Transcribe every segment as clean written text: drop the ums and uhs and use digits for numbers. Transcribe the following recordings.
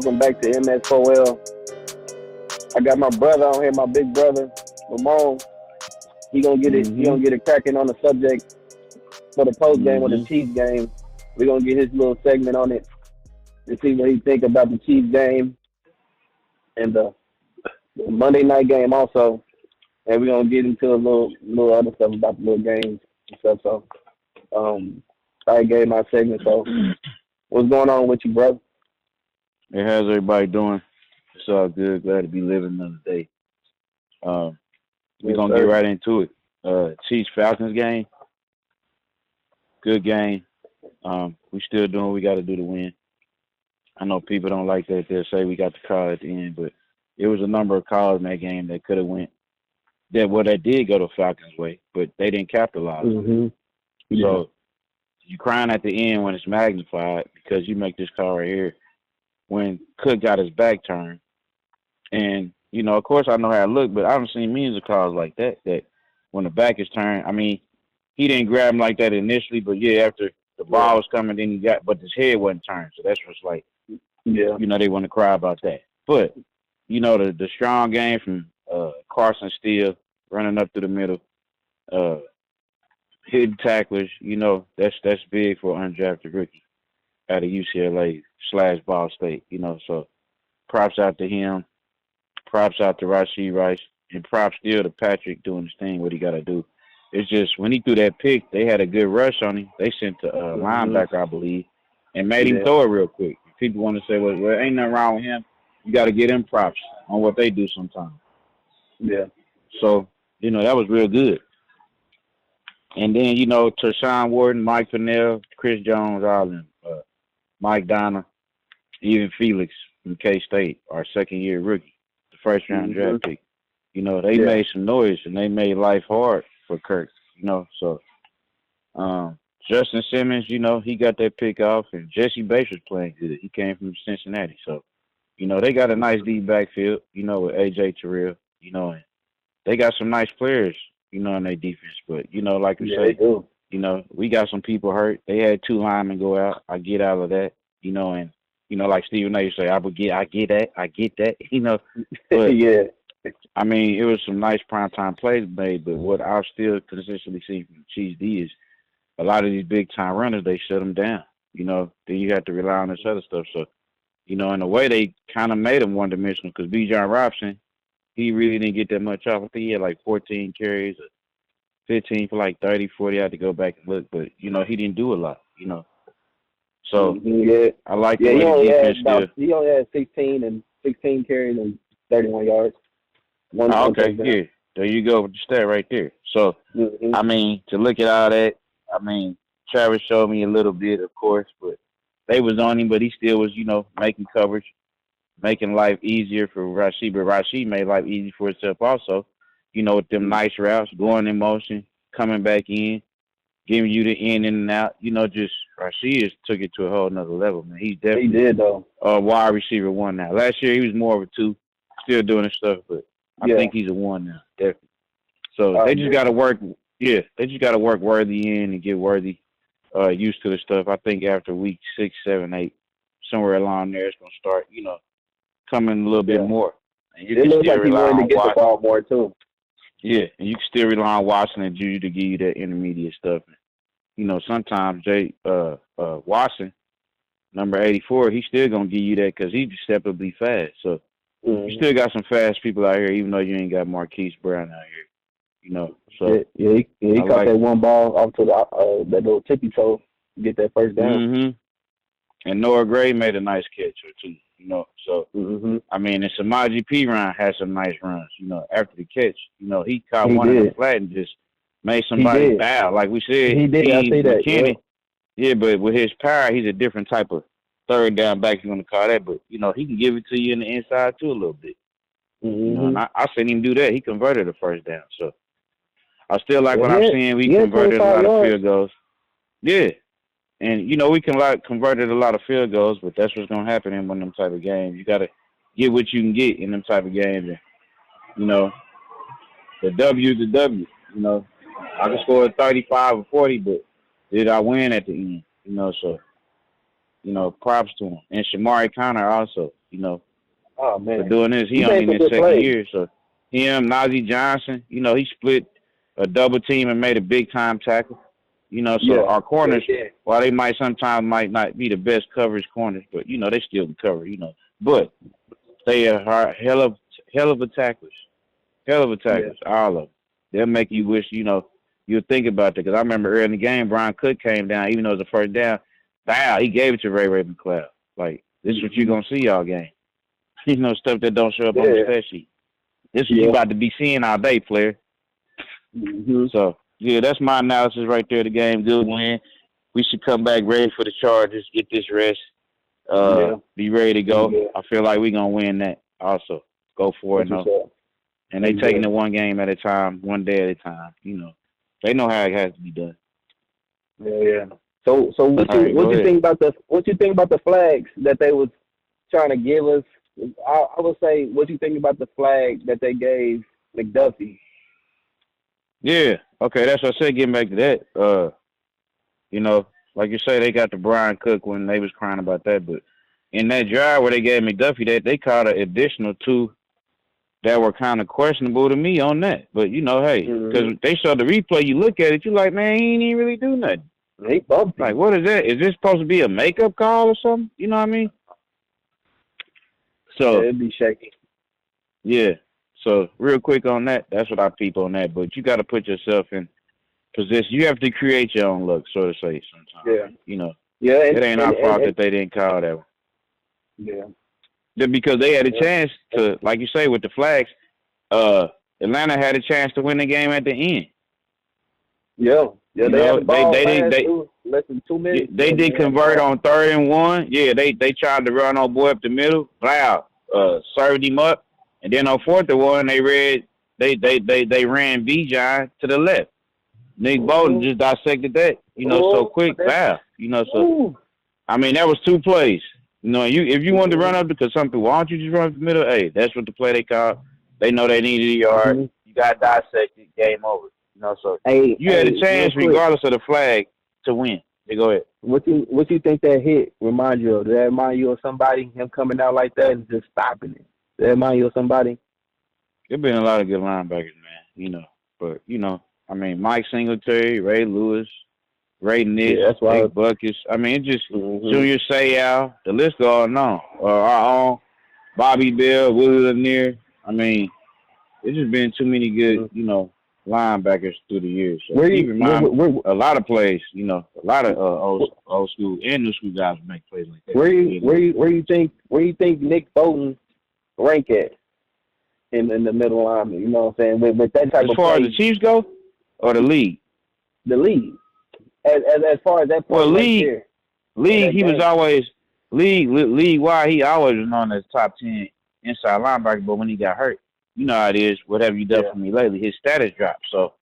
Welcome back to MS4L. I got my brother on here, my big brother, Ramon. He gonna get it. He gonna get it cracking on the subject for the post game or the Chiefs game. We're gonna get his little segment on it and see what he think about the Chiefs game and the Monday night game also. And we're gonna get into a little other stuff about the little games and stuff. So I gave my segment. So what's going on with you, bro? Hey, how's everybody doing? It's all good. Glad to be living another day. We're gonna get right into it. Chiefs Falcons game. Good game. We still doing what we got to do to win. I know people don't like that. They'll say we got the call at the end, but it was a number of calls in that game that could have went. That did go the Falcons' way, but they didn't capitalize. Yeah. So you crying at the end when it's magnified because you make this call right here when Cook got his back turned. And, you know, of course I know how it looked, but I haven't seen millions of calls like that when the back is turned. I mean, he didn't grab him like that initially, but yeah, after the ball was coming, then but his head wasn't turned. So that's what's like, you know, they want to cry about that. But, you know, the strong game from Carson Steele running up through the middle, hitting tacklers, you know, that's big for an undrafted rookie out of UCLA/Ball State, you know. So props out to him, props out to Rashee Rice, and props still to Patrick doing his thing, what he got to do. It's just when he threw that pick, they had a good rush on him. They sent the linebacker, I believe, and made him throw it real quick. People want to say, well, ain't nothing wrong with him. You got to get him props on what they do sometimes. Yeah. So, you know, that was real good. And then, you know, Tershawn Wharton, Mike Pennell, Chris Jones, all of them, Mike Donner, even Felix from K-State, our second-year rookie, the first-round draft pick. You know, they made some noise, and they made life hard for Kirk, you know. So, Justin Simmons, you know, he got that pick off, and Jesse Bates was playing good. He came from Cincinnati. So, you know, they got a nice deep backfield, you know, with A.J. Terrell, you know, and they got some nice players, you know, in their defense. But, you know, like we say, you know, we got some people hurt. They had 2 linemen go out. I get out of that, you know, and, you know, like Stephen A. say, I get that, you know. But, I mean, it was some nice primetime plays made, but what I've still consistently seen from the Chiefs D is a lot of these big-time runners, they shut them down, you know. Then you have to rely on this other stuff. So, you know, in a way, they kind of made him one-dimensional because Bijan Robinson, he really didn't get that much off. I think he had like 14 carries, 15 for like 30, 40. I had to go back and look, but, you know, he didn't do a lot, you know. So, I like the way the defense did. He only had 16 carries and 31 yards. Okay, yeah. There you go with the stat right there. So, I mean, to look at all that, I mean, Travis showed me a little bit, of course, but they was on him, but he still was, you know, making coverage, making life easier for Rashee. But Rashee made life easy for himself also, you know, with them nice routes, going in motion, coming back in, giving you the in and out. You know, just Rashee just took it to a whole nother level, man. He's definitely wide receiver 1 now. Last year he was more of a 2, still doing his stuff, but I think he's a 1 now, definitely. So they just got to work. Yeah, they just got to work Worthy in and get Worthy used to the stuff. I think after week 6, 7, 8, somewhere along there, it's gonna start, you know, coming a little bit more. And you it looks like he's going to get the ball more too. Yeah, and you can still rely on Watson and Juju to give you that intermediate stuff. You know, sometimes Watson, number 84, he's still gonna give you that because he's deceptively fast. So. You still got some fast people out here, even though you ain't got Marquise Brown out here, you know. So he caught that one ball off to that little tippy toe, get that first down. And Noah Gray made a nice catch or two, you know. So I mean, and Samaje Perine had some nice runs, you know. After the catch, you know, he caught one in the flat and just made somebody bow. Like we said, he did. I see that. Yeah, but with his power, he's a different type of third down back, if you want to call that, but, you know, he can give it to you in the inside, too, a little bit. You know, and I seen him do that. He converted a first down. So, I still like what I'm seeing. We converted a lot of field goals. Yeah. And, you know, we converted a lot of field goals, but that's what's going to happen in one of them type of games. You got to get what you can get in them type of games. And, you know, the W is the W. You know, I can score 35 or 40, but did I win at the end? You know, so. You know, props to him. And Shamari Connor also. You know, Oh man, for doing this, he he only made in some his good second plays. year. So him, Najee Johnson, you know, he split a double team and made a big time tackle. You know, so our corners, while they sometimes might not be the best coverage corners, but you know they still can cover. You know, but they are hell of a tacklers, all of them. They'll make you wish, you know, you'll think about that. Because I remember early in the game, Brian Cook came down, even though it was the first down. Wow, he gave it to Ray McCloud. Like, this is what you're going to see all game. You know, stuff that don't show up on the stat sheet. This is what you about to be seeing all day, player. So, yeah, that's my analysis right there. The game, good win. We should come back ready for the Chargers, get this rest, be ready to go. I feel like we're going to win that also. Go for it, no. And they taking it one game at a time, one day at a time. You know, they know how it has to be done. Yeah. So what you think about the flags that they was trying to give us? I would say, what you think about the flag that they gave McDuffie? Yeah. Okay, that's what I said. Getting back to that, you know, like you say, they got the Brian Cook when they was crying about that, but in that drive where they gave McDuffie, they caught an additional 2 that were kind of questionable to me on that. But, you know, hey, because they showed the replay, you look at it, you're like, man, he ain't even really do nothing. He bumped him. Like, what is that? Is this supposed to be a makeup call or something? You know what I mean? So, it'd be shaky. Yeah. So, real quick on that, that's what I peep on that. But you got to put yourself in position. You have to create your own luck, so to say, sometimes. Yeah. You know, it ain't our fault that they didn't call that one. Yeah. Because they had a chance to, like you say, with the flags, Atlanta had a chance to win the game at the end. Yeah, they less than 2 minutes. They did convert on 3rd and 1. Yeah, they tried to run old boy up the middle. Wow, served him up, and then on 4th and 1 they ran Bijan to the left. Nick Bolton just dissected that, you know, so quick. Wow, you know, so I mean that was 2 plays. You know, if you wanted to run up because some people, why don't you just run up the middle? Hey, that's what the play they called. They know they needed a yard. You got dissected. Game over. You know, so you had a chance, regardless of the flag, to win. Yeah, go ahead. What you think that hit remind you of? Does that remind you of somebody? Him coming out like that and just stopping it. Does that remind you of somebody? There's been a lot of good linebackers, man. You know, but you know, I mean, Mike Singletary, Ray Lewis, Ray Nitz, Big Buckets. I mean, it's just Junior Seau. The list goes on. Our own Bobby Bell, Willie Lanier. I mean, it's just been too many good, you know, linebackers through the years. So a lot of plays, you know, a lot of old school and new school guys make plays like that. Where you think Nick Bolton rank at in the middle lineman? You know what I'm saying? With that type of play. As far as the Chiefs go, or the league? The league. As far as that play league, he was always league-wide. He always was known as top 10 inside linebacker. But when he got hurt, you know how it is. What have you done for me lately? His status dropped. So,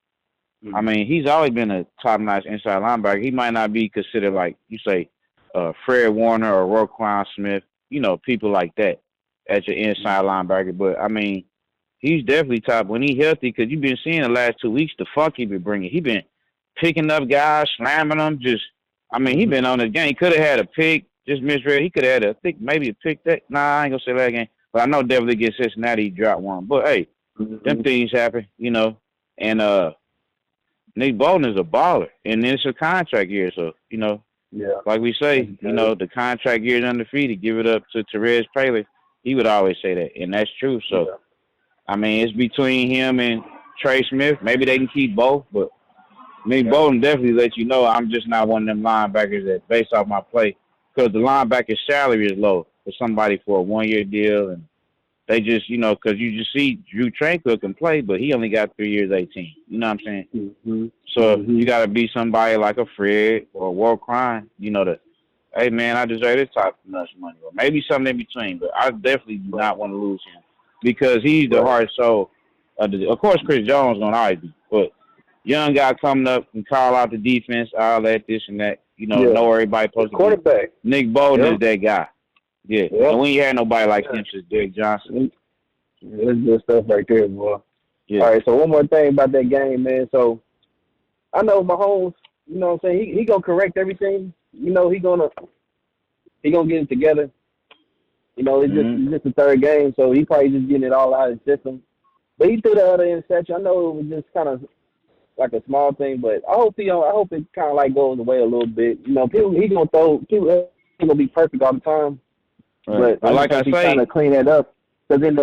I mean, he's always been a top-notch inside linebacker. He might not be considered like you say, Fred Warner or Roquan Smith. You know, people like that as your inside linebacker. But I mean, he's definitely top when he's healthy. Because you've been seeing the last 2 weeks the funk he been bringing. He been picking up guys, slamming them. He been on his game. He could have had a pick, just misread. He could have had maybe a pick that. Nah, I ain't gonna say that game. But I know definitely against Cincinnati he dropped one. But hey, them things happen, you know. And Nick Bolton is a baller, and it's a contract year, so you know. Yeah. Like we say, you know, the contract year is undefeated. Give it up to Therese Paylor. He would always say that, and that's true. So, I mean, it's between him and Trey Smith. Maybe they can keep both, but Nick Bolton definitely let you know I'm just not one of them linebackers that based off my play, because the linebacker's salary is low for somebody for a 1-year deal, and they just, you know, because you just see Drew Tranquil can play, but he only got 3 years, 18. You know what I'm saying? So you got to be somebody like a Fred or a Walt Crime, you know, hey, man, I deserve this type of much money, or maybe something in between, but I definitely do not want to lose him because he's the heart and soul. Of course, Chris Jones going to always be, but young guy coming up and call out the defense, all that, this and that. You know everybody supposed to quarterback. Nick Bolton is that guy. Yeah. And we ain't had nobody like him since Derek Johnson. That's good stuff right there, boy. Yeah. All right, so one more thing about that game, man. So I know Mahomes, you know what I'm saying, he gonna correct everything. You know, he gonna get it together. You know, it's just the third game, so he probably just getting it all out of his system. But he threw the other interception. I know it was just kind of like a small thing, but I hope it kind of like goes away a little bit. You know, people ain't gonna be perfect all the time, right. but like I say, trying to clean that up. Because in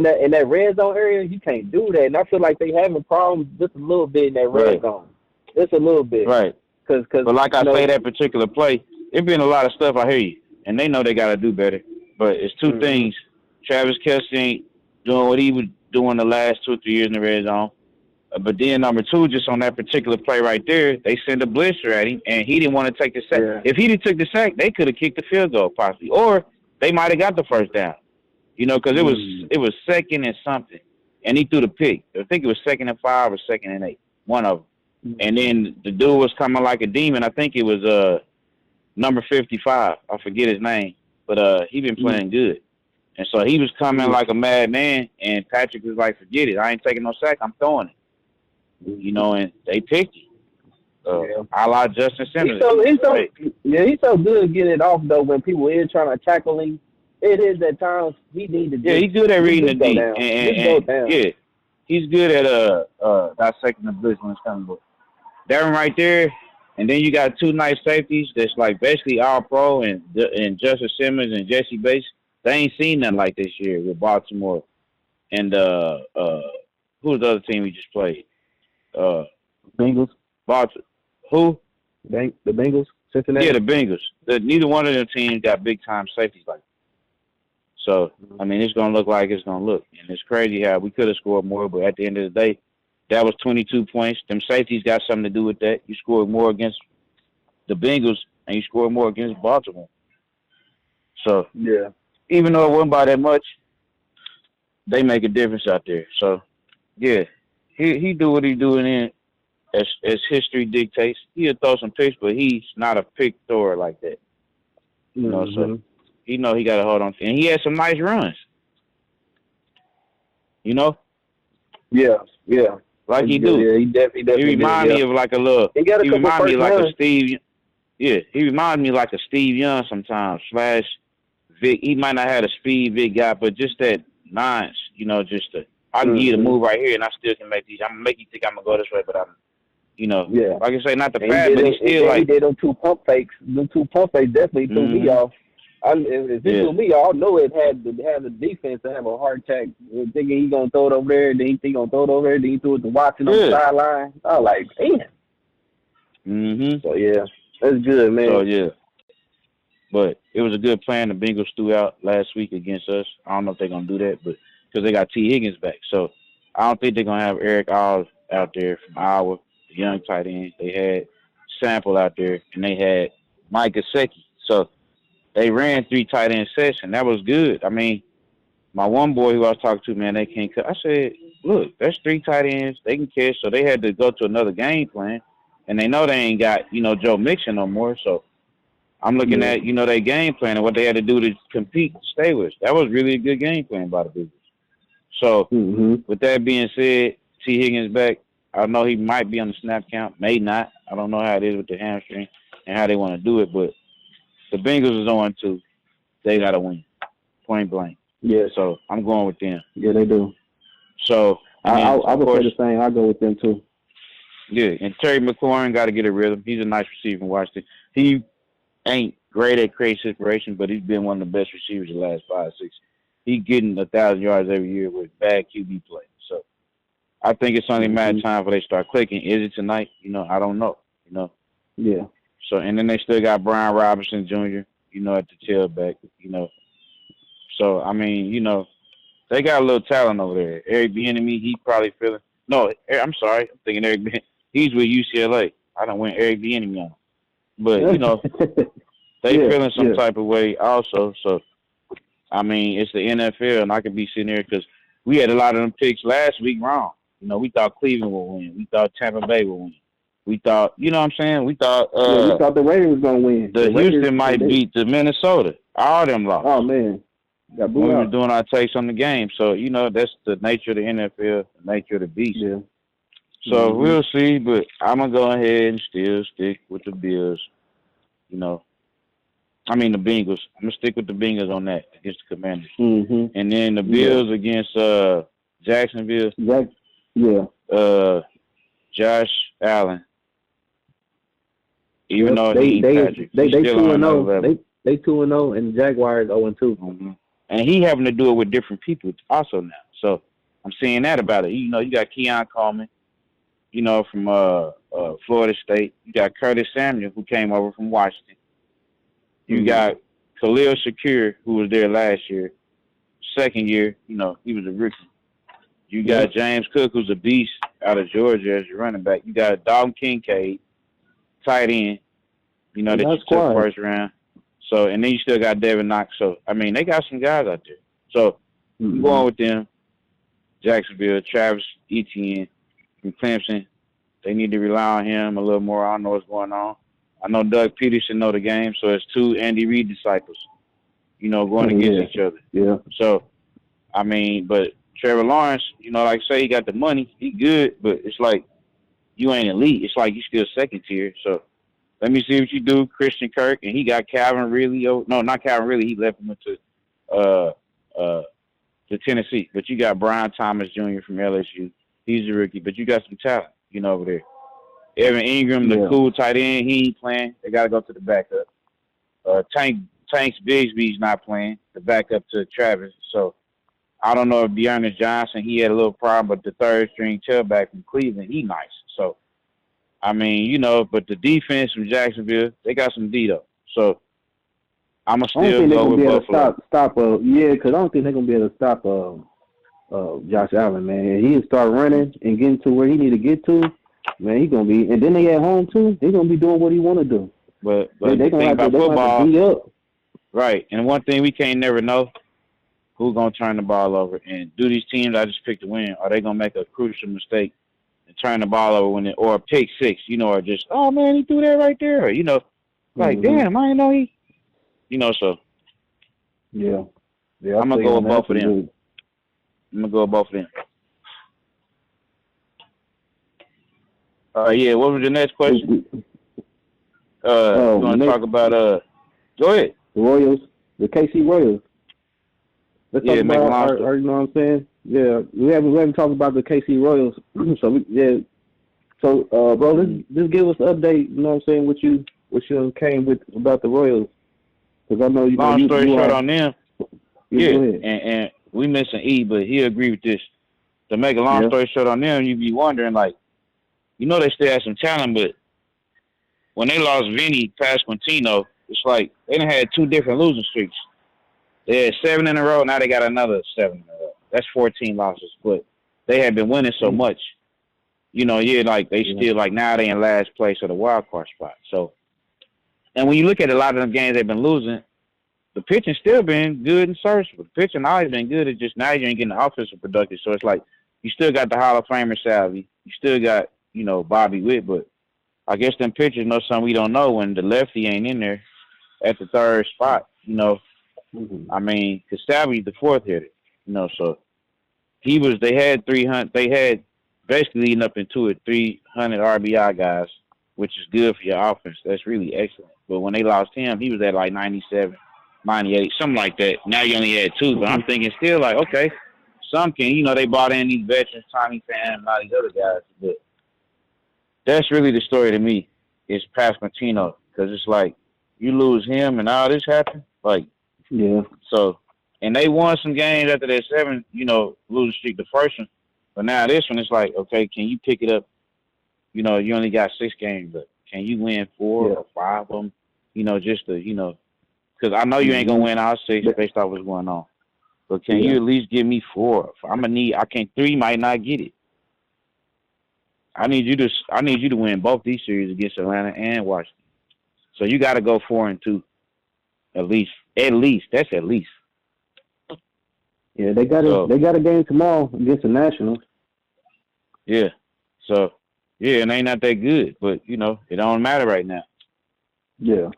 that red zone area, you can't do that. And I feel like they having problems just a little bit in that red zone, just a little bit. Right. But like I say, that particular play, it been a lot of stuff. I hear you, and they know they got to do better. But it's two things. Travis Kelce ain't doing what he was doing the last 2 or 3 years in the red zone. But then number two, just on that particular play right there, they sent a blitzer at him, and he didn't want to take the sack. Yeah. If he didn't took the sack, they could have kicked the field goal possibly, or they might have got the first down. You know, because it was 2nd and something, and he threw the pick. I think it was 2nd and 5 or 2nd and 8, one of them. And then the dude was coming like a demon. I think it was number 55. I forget his name, but he been playing good. And so he was coming like a madman, and Patrick was like, forget it. I ain't taking no sack. I'm throwing it. You know, and they picked him. A la Justin Simmons. He's so good at getting it off, though, when people is trying to tackle him. It is at times he needs to. Yeah, he's good at reading the deep, and he's good at dissecting the blitz when it's coming. But that one right there, and then you got two nice safeties that's like basically all pro, and Justin Simmons and Jesse Bates. They ain't seen nothing like this year with Baltimore, and who was the other team we just played? Bengals. Baltimore. Who? The Bengals. Cincinnati. Yeah, the Bengals. Neither one of them teams got big time safeties like that. So, I mean, it's going to look like it's going to look. And it's crazy how we could have scored more, but at the end of the day, that was 22 points. Them safeties got something to do with that. You scored more against the Bengals, and you scored more against Baltimore. So, yeah, even though it wasn't by that much, they make a difference out there. So, yeah, he do what he doing in as history dictates. He'll throw some picks, but he's not a pick thrower like that. You know, so he know he got to hold on to. And he had some nice runs. You know? Yeah. Like he do. Yeah, he definitely He remind me of like a little. He remind me like a Steve. Yeah, he reminds me like a Steve Young sometimes. Slash Vic. He might not have a speed Vic guy, but just that nonce. You know, just I can give you the move right here, and I still can make these. I'm gonna make you think I'm gonna go this way, but I'm. You know, like I say, not the fast, but he still like. He did them two pump fakes. Them two pump fakes definitely threw me off. If it threw me off, I know it had the defense to have a heart attack, thinking he's gonna throw it over there. Then he gonna throw it over there. Then he threw it to Watson on the sideline. I was like, damn. So yeah, that's good, man. So yeah, but it was a good plan. The Bengals threw out last week against us. I don't know if they're gonna do that, but because they got T. Higgins back, so I don't think they're gonna have Eric Alls out there from Iowa. Young tight end. They had Sample out there, and they had Mike Gesicki. So they ran 3 tight end sets, and that was good. I mean, my one boy who I was talking to, man, they can't cut. I said, look, that's 3 tight ends. They can catch. So they had to go to another game plan, and they know they ain't got, Joe Mixon no more. So I'm looking at, their game plan and what they had to do to compete, to stay with us. That was really a good game plan by the Bengals. So with that being said, T. Higgins back. I know he might be on the snap count, may not. I don't know how it is with the hamstring and how they want to do it, but the Bengals is on 2. They got to win, point blank. Yeah. So I'm going with them. Yeah, they do. So I would say the same. I'll go with them too. Yeah, and Terry McLaurin got to get a rhythm. He's a nice receiver in Washington. He ain't great at creating separation, but he's been one of the best receivers the last 5 or 6. He's getting 1,000 yards every year with bad QB play. So I think it's only a matter of time before they start clicking. Is it tonight? I don't know. Yeah. So, and then they still got Brian Robinson Jr., at the tailback, So, I mean, they got a little talent over there. Eric Bieniemy, he probably feeling. No, I'm sorry. I'm thinking Eric Bieniemy. He's with UCLA. I don't went Eric Bieniemy on him. But, they feeling some type of way also. So, I mean, it's the NFL, and I could be sitting here because we had a lot of them picks last week wrong. We thought Cleveland would win. We thought Tampa Bay would win. We thought, you know what I'm saying? We thought we thought the Raiders was going to win. The Houston might beat the Minnesota. All them lost. Oh, man. When we were doing our takes on the game. So, that's the nature of the NFL, the nature of the beast. Yeah. So, we'll see. But I'm going to go ahead and still stick with the Bills. I mean the Bengals. I'm gonna stick with the Bengals on that against the Commanders. And then the Yeah. Bills against Jacksonville. Yeah. Josh Allen. Even Yep. though he ain't Patrick, he's still on another level. They 2-0, and Jaguars 0-2. And he having to do it with different people also now. So I'm seeing that about it. You know, you got Keon Coleman, you know, from Florida State. You got Curtis Samuel, who came over from Washington. You got Khalil Shakir, who was there last year. Second year, you know, he was a rookie. You got James Cook, who's a beast out of Georgia as your running back. You got Dalton Kincaid, tight end, you know, that you took first round. So, and then you still got Devin Knox. So, I mean, they got some guys out there. So, I'm going with them. Jacksonville, Travis Etienne from Clemson. They need to rely on him a little more. I don't know what's going on. I know Doug Peterson know the game, so it's two Andy Reid disciples, you know, going against each other. Yeah. So, I mean, but Trevor Lawrence, you know, like I say, he got the money. He good, but it's like you ain't elite. It's like you still second tier. So, let me see what you do, Christian Kirk, and he got Calvin Ridley. No, not Calvin Ridley. He left him to Tennessee. But you got Brian Thomas Jr. from LSU. He's a rookie, but you got some talent, you know, over there. Evan Ingram, the cool tight end, he ain't playing. They got to go to the backup. Tanks Bigsby's not playing, the backup to Travis. So I don't know if Dearness Johnson, he had a little problem, but the third string tailback from Cleveland, he nice. So I mean, you know, but the defense from Jacksonville, they got some D though. So I'm gonna still go with Buffalo. Because I don't think they're gonna be able to stop Josh Allen, man. He'll start running and getting to where he need to get to. Man, he's gonna be, and then they at home too. They're gonna be doing what he want to do. But they gonna have about football, beat up. Right? And one thing we can't never know, who's gonna turn the ball over, and do these teams I just picked to win, are they gonna make a crucial mistake and turn the ball over or a pick six, you know, or just, oh man, he threw that right there, or, you know, like damn, I didn't know he, you know, so yeah, I'm gonna go with both of them. I'm gonna go with both of them. Yeah, what was the next question? You want to talk about go ahead. The Royals, the KC Royals. Let's talk about our, you know what I'm saying? Yeah, we haven't talked about the KC Royals. So bro, just give us an update, you know what I'm saying, what you came with about the Royals. Because I know you long story short on them. Yeah, and we missing E, but he agreed with this. To make a long story short on them, you be wondering, like, you know, they still have some talent, but when they lost Vinny Pasquantino, it's like they done had two different losing streaks. They had 7 in a row, now they got another 7 in a row. That's 14 losses, but they had been winning so much. You know, like they still, like, now they in last place of the wild card spot. So, and when you look at a lot of them games they've been losing, the pitching still been good and serviceable. The pitching always been good. It's just now you ain't getting the offensive productive. So it's like you still got the Hall of Famer Salvi. You still got, you know, Bobby Witt, but I guess them pitchers know something we don't know when the lefty ain't in there at the third spot, you know. I mean, because Salvi's the fourth hitter, you know, so they had 300, they had basically leading up into it 300 RBI guys, which is good for your offense. That's really excellent. But when they lost him, he was at like 97, 98, something like that. Now you only had 2, but I'm thinking still like, okay, some can, you know, they brought in these veterans, Tommy Pham, and all these other guys, but that's really the story to me, is Pasquantino, because it's like you lose him and all this happened, like, so, and they won some games after that 7, you know, losing streak, the first one, but now this one, it's like, okay, can you pick it up? You know, you only got 6 games, but can you win 4 or 5 of them? You know, just to, you know, because I know you ain't gonna win all 6 based off what's going on, but can you at least give me 4? I can't 3 might not get it. I need you to win both these series against Atlanta and Washington. So you got to go 4-2, at least. That's at least. Yeah, they got a game tomorrow against the Nationals. Yeah. So and they not that good, but you know it don't matter right now. Yeah.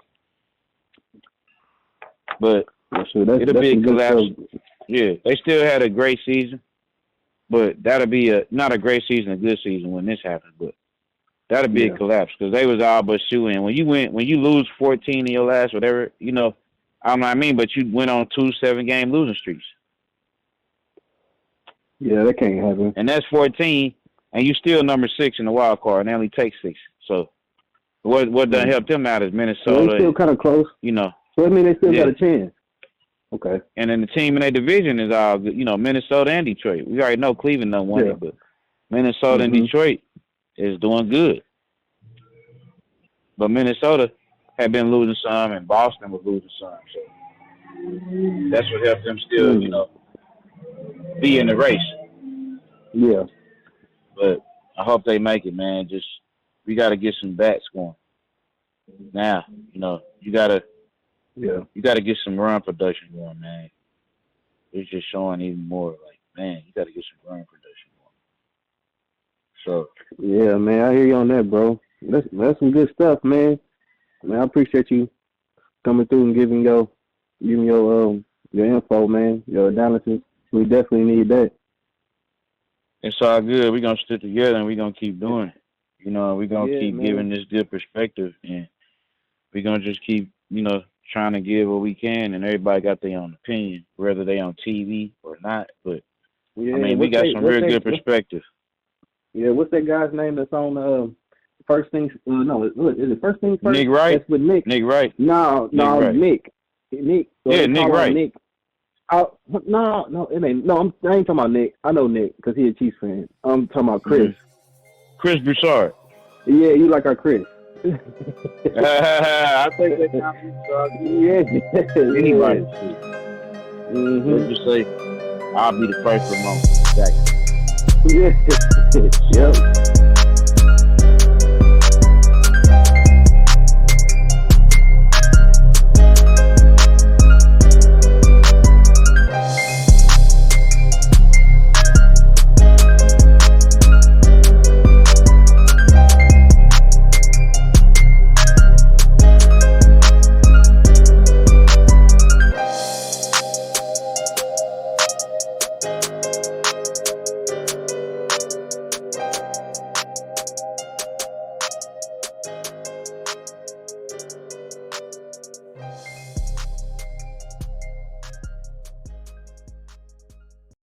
But it'll be a collapse. Yeah, they still had a great season. But that'll be not a great season, a good season when this happens. But That'd be a collapse because they was all but shooting. When you lose 14 in your last whatever, you know, I don't know what I mean, but you went on 2 7-game losing streaks. Yeah, that can't happen. And that's 14, and you still number 6 in the wild card, and they only take 6. So what done help them out is Minnesota. So they're still kind of close. You know. So I mean, they still got a chance. Okay. And then the team in their division is all good. You know, Minnesota and Detroit. We already know Cleveland done won it, but Minnesota and Detroit is doing good. But Minnesota had been losing some, and Boston was losing some. So that's what helped them still, you know, be in the race. Yeah. But I hope they make it, man. Just we got to get some bats going. Now, you know, you got to get some run production going, man. It's just showing even more like, man, you got to get some run production going. So yeah, man, I hear you on that, bro. That's some good stuff, man. Man, I appreciate you coming through and giving your info, man, your analysis. We definitely need that. It's all good. We're going to stick together and we're going to keep doing it. You know, we're going to keep giving this good perspective, and we're going to just keep, you know, trying to give what we can, and everybody got their own opinion, whether they on TV or not. But, I mean, we got some real good perspective. Yeah, what's that guy's name that's on First Things? No, is it First Things First? Nick Wright. That's with Nick. Nick Wright. No, Wright. Nick. Nick. So yeah, Nick Wright. Nick. No, it ain't. No, I ain't talking about Nick. I know Nick because he a Chiefs fan. I'm talking about Chris. Chris Broussard. Yeah, you like our Chris. I think that's not Broussard. Yeah. Anybody. Let's just say I'll be the first Ramon Jackson. Yeah. Yep.